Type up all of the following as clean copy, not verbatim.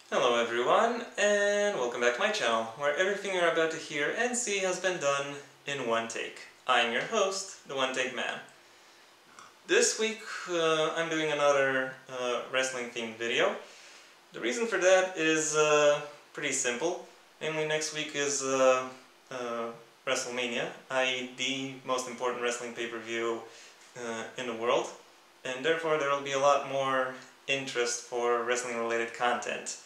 Hello everyone, and welcome back to my channel, where everything you're about to hear and see has been done in one take. I'm your host, the One Take Man. This week, I'm doing another wrestling-themed video. The reason for that is pretty simple. Namely, next week is Wrestlemania, i.e. the most important wrestling pay-per-view in the world, and therefore there will be a lot more interest for wrestling-related content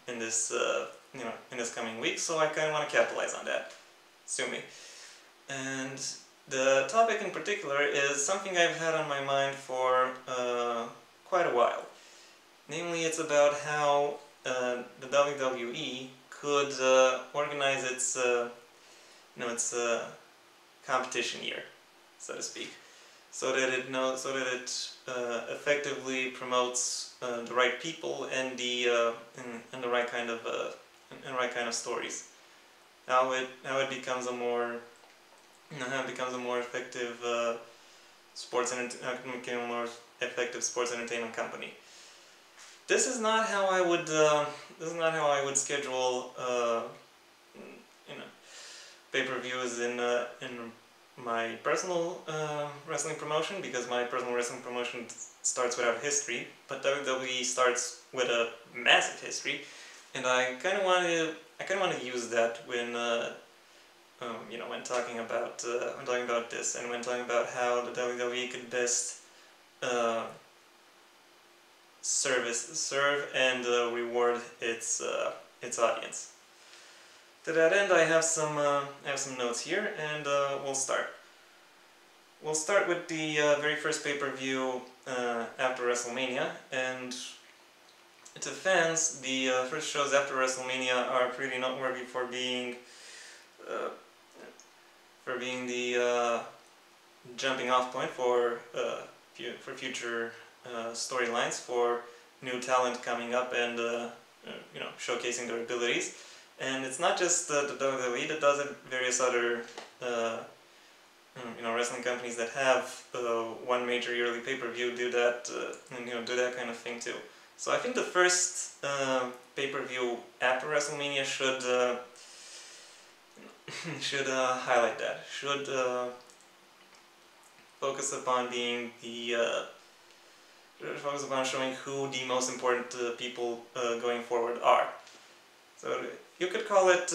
in this in this coming week, so I kind of want to capitalize on that. Sue me. And the topic in particular is something I've had on my mind for quite a while. Namely, it's about how the WWE could organize its competition year, so to speak, so that it effectively promotes the right people and the right kind of stories. How it becomes a more effective sports entertainment company. This is not how I would schedule pay-per-views in my personal wrestling promotion, because my personal wrestling promotion starts without history, but WWE starts with a massive history, and I kind of want to use that when when talking about this, and when talking about how the WWE could best serve and reward its audience. To that end, I have some notes here, and we'll start. We'll start with the very first pay-per-view after Wrestlemania, and to fans, the first shows after Wrestlemania are pretty noteworthy for being the jumping off point for future storylines, for new talent coming up and showcasing their abilities. And it's not just the WWE that does it. Various other wrestling companies that have one major yearly pay-per-view do that do that kind of thing too. So I think the first pay-per-view after Wrestlemania should highlight that. Should focus upon being focus upon showing who the most important people going forward are. So you could call it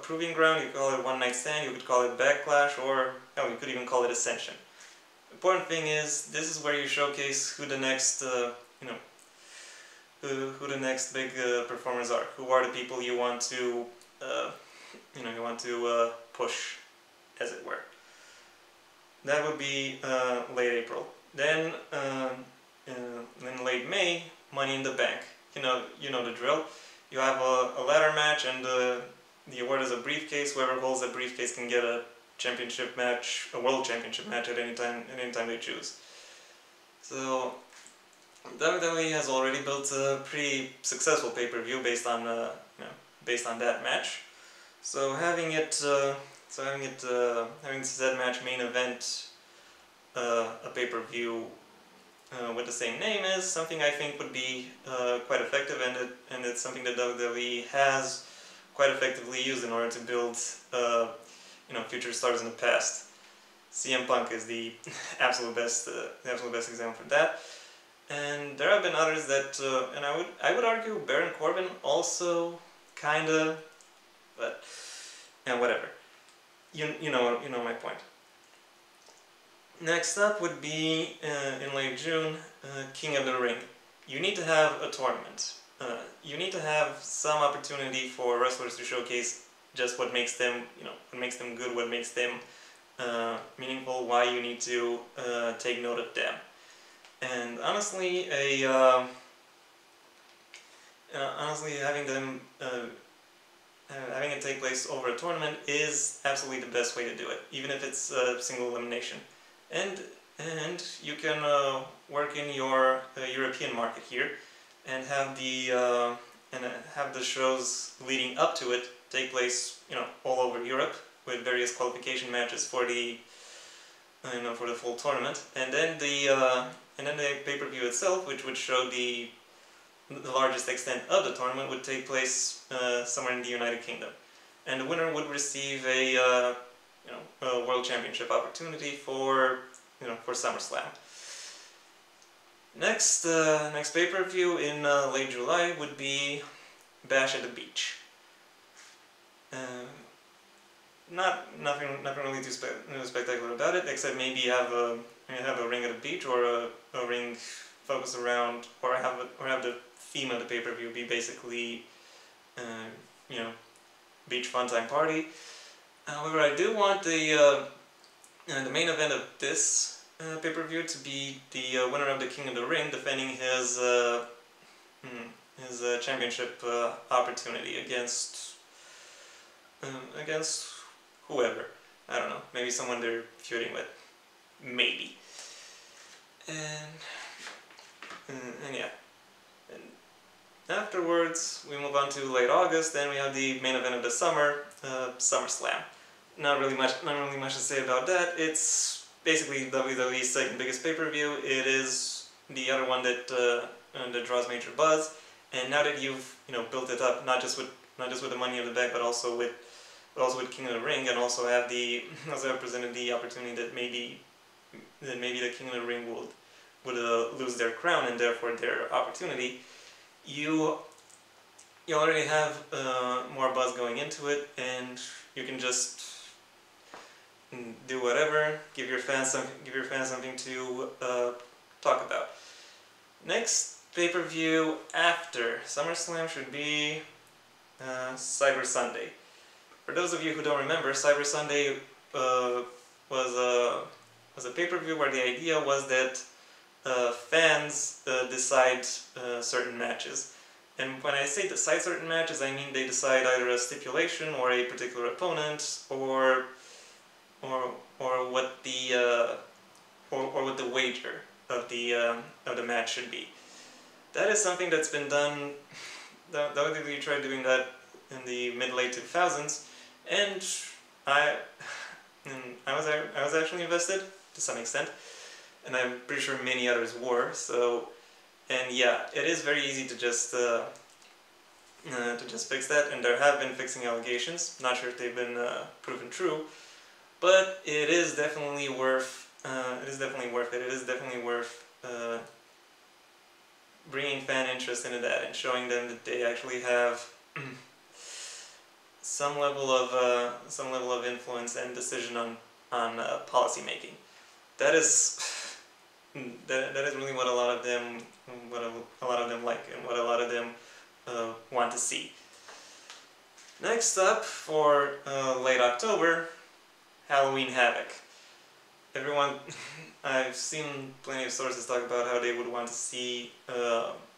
Proving Ground, you could call it One Night Stand, you could call it Backlash, or hell, you could even call it Ascension. The important thing is, this is where you showcase who the next who the next big performers are. Who are the people you want to push, as it were. That would be late April. Then in late May, Money in the Bank. You know the drill. You have a ladder match, and the award is a briefcase. Whoever holds the briefcase can get a championship match, a world championship match at any time they choose. So WWE has already built a pretty successful pay-per-view based on that match. So having said match main event a pay-per-view with the same name is something I think would be quite effective, and it's something that WWE has quite effectively used in order to build future stars in the past. CM Punk is the absolute best example for that, and there have been others that, and I would argue Baron Corbin also kinda, but whatever. You know my point. Next up would be, in late June, King of the Ring. You need to have a tournament. You need to have some opportunity for wrestlers to showcase just what makes them, what makes them good, what makes them meaningful, why you need to take note of them. And honestly, having it take place over a tournament is absolutely the best way to do it, even if it's single elimination. And you can work in your European market here, and have the shows leading up to it take place all over Europe, with various qualification matches for the full tournament, and then the pay-per-view itself, which would show the the largest extent of the tournament would take place somewhere in the United Kingdom, and the winner would receive a a World Championship opportunity for for SummerSlam. Next pay-per-view in late July would be Bash at the Beach. Nothing really too spectacular about it, except maybe have a ring at the beach, or a ring focused around, or have the theme of the pay-per-view be basically beach fun time party. However, I do want the main event of this pay-per-view to be the winner of the King of the Ring defending his championship opportunity against whoever. I don't know, maybe someone they're feuding with, maybe. And yeah. And afterwards, we move on to late August, and we have the main event of the summer, SummerSlam. Not really much to say about that. It's basically WWE's second biggest pay-per-view. It is the other one that draws major buzz. And now that you've built it up, not just with the Money in the Bank, but also with King of the Ring, and also have presented the opportunity that maybe the King of the Ring would lose their crown and therefore their opportunity. You already have more buzz going into it, and you can just do whatever. Give your fans something to talk about. Next pay-per-view after SummerSlam should be Cyber Sunday. For those of you who don't remember, Cyber Sunday was a pay-per-view where the idea was that fans decide certain matches. And when I say decide certain matches, I mean they decide either a stipulation or a particular opponent, or what the wager of the match should be. That is something that's been done. The WWE tried doing that in the mid-late 2000s, and I was actually invested to some extent, and I'm pretty sure many others were. So, and yeah, it is very easy to just fix that, and there have been fixing allegations. Not sure if they've been proven true, but it is definitely worth. It is definitely worth it. It is definitely worth bringing fan interest into that and showing them that they actually have some level of influence and decision on policy making. That is really what a lot of them like, and what a lot of them want to see. Next up, for late October, Halloween Havoc. Everyone, I've seen plenty of sources talk about how they would want to see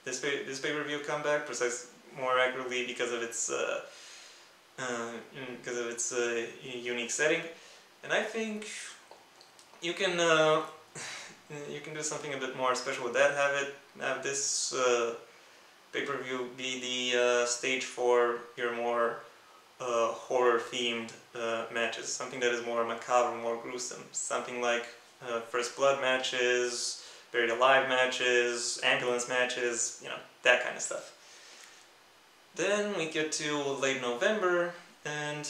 this pay-per-view come back, more accurately because of its unique setting, and I think you can do something a bit more special with that. Have this pay-per-view be the stage for your more horror-themed matches, something that is more macabre, more gruesome, something like First Blood matches, Buried Alive matches, ambulance matches, that kind of stuff. Then we get to late November and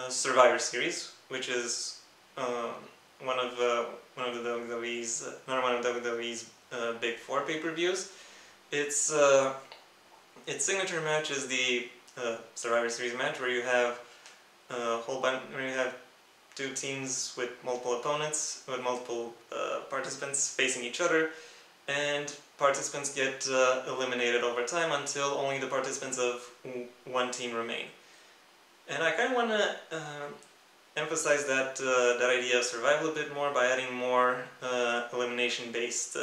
Survivor Series, which is one of WWE's big four pay-per-views. Its signature match is the Survivor Series match, where you have two teams with multiple opponents, with multiple participants facing each other, and participants get eliminated over time until only the participants of one team remain. And I kind of want to emphasize that idea of survival a bit more by adding more elimination-based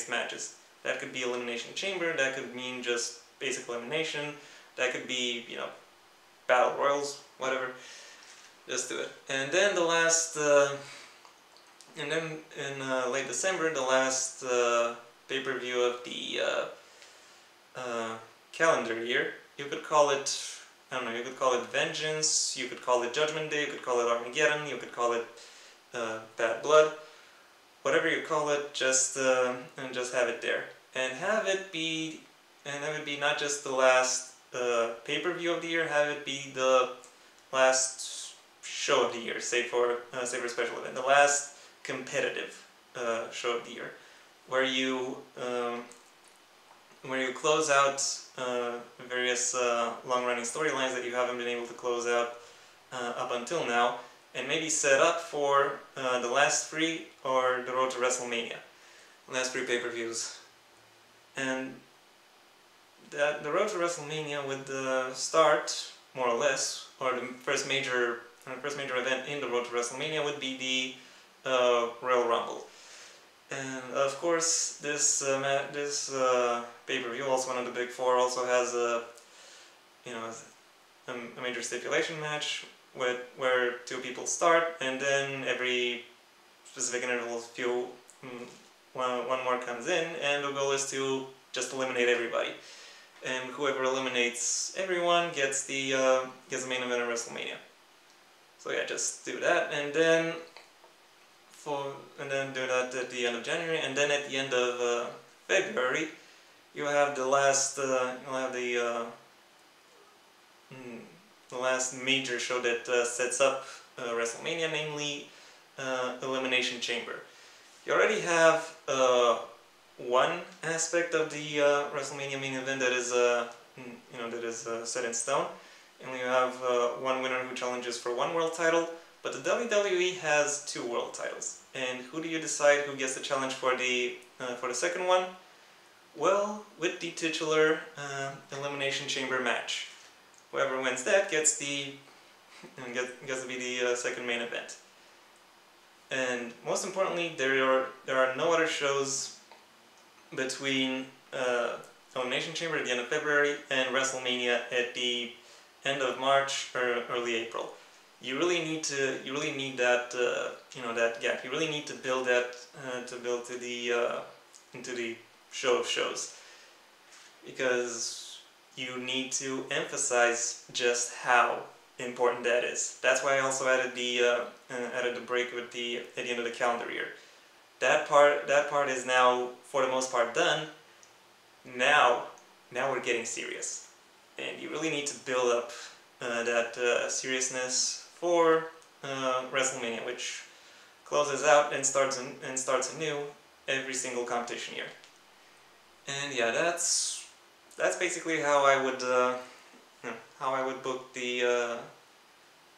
matches. That could be Elimination Chamber. That could mean just basic elimination. That could be battle royals, whatever. Just do it. And then in late December, the last pay-per-view of the calendar year. You could call it, I don't know, you could call it Vengeance, you could call it Judgment Day, you could call it Armageddon, you could call it Bad Blood. Whatever you call it, just have it there. And have it be and have it be not just the last pay-per-view of the year, have it be the last show of the year, save for a special event, the last competitive show of the year, where you close out various long-running storylines that you haven't been able to close out up until now, and maybe set up for the last three or the road to WrestleMania, last three pay-per-views. And the road to WrestleMania would start, more or less, or the first major event in the road to WrestleMania would be the Royal Rumble. And of course, this pay-per-view, also one of the big four, also has a major stipulation match where two people start, and then every specific interval, one more comes in, and the goal is to just eliminate everybody. And whoever eliminates everyone gets the main event of WrestleMania. So yeah, just do that, and then do that at the end of January, and then at the end of February, you have the last the last major show that sets up WrestleMania, namely Elimination Chamber. You already have one aspect of the WrestleMania main event that is set in stone, and you have one winner who challenges for one world title. But the WWE has two world titles, and who do you decide who gets the challenge for the second one? Well, with the titular Elimination Chamber match, whoever wins that gets to be the second main event. And most importantly, there are no other shows between Elimination Chamber at the end of February and WrestleMania at the end of March or early April. You really need that that gap. You really need to build that into the show of shows, because you need to emphasize just how important that is. That's why I also added the break at the end of the calendar year. That part is now for the most part done. Now we're getting serious, and you really need to build up that seriousness for WrestleMania, which closes out and starts anew every single competition year. And yeah, that's basically how I would book the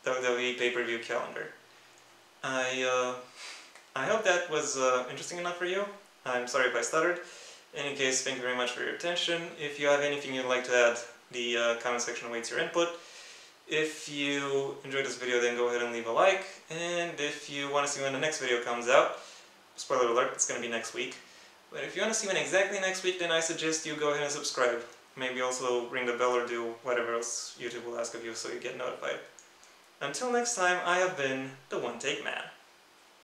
WWE pay-per-view calendar. I hope that was interesting enough for you. I'm sorry if I stuttered. In any case, thank you very much for your attention. If you have anything you'd like to add, the comment section awaits your input. If you enjoyed this video, then go ahead and leave a like. And if you want to see when the next video comes out, spoiler alert, it's going to be next week. But if you want to see when exactly next week, then I suggest you go ahead and subscribe. Maybe also ring the bell or do whatever else YouTube will ask of you so you get notified. Until next time, I have been the One Take Man.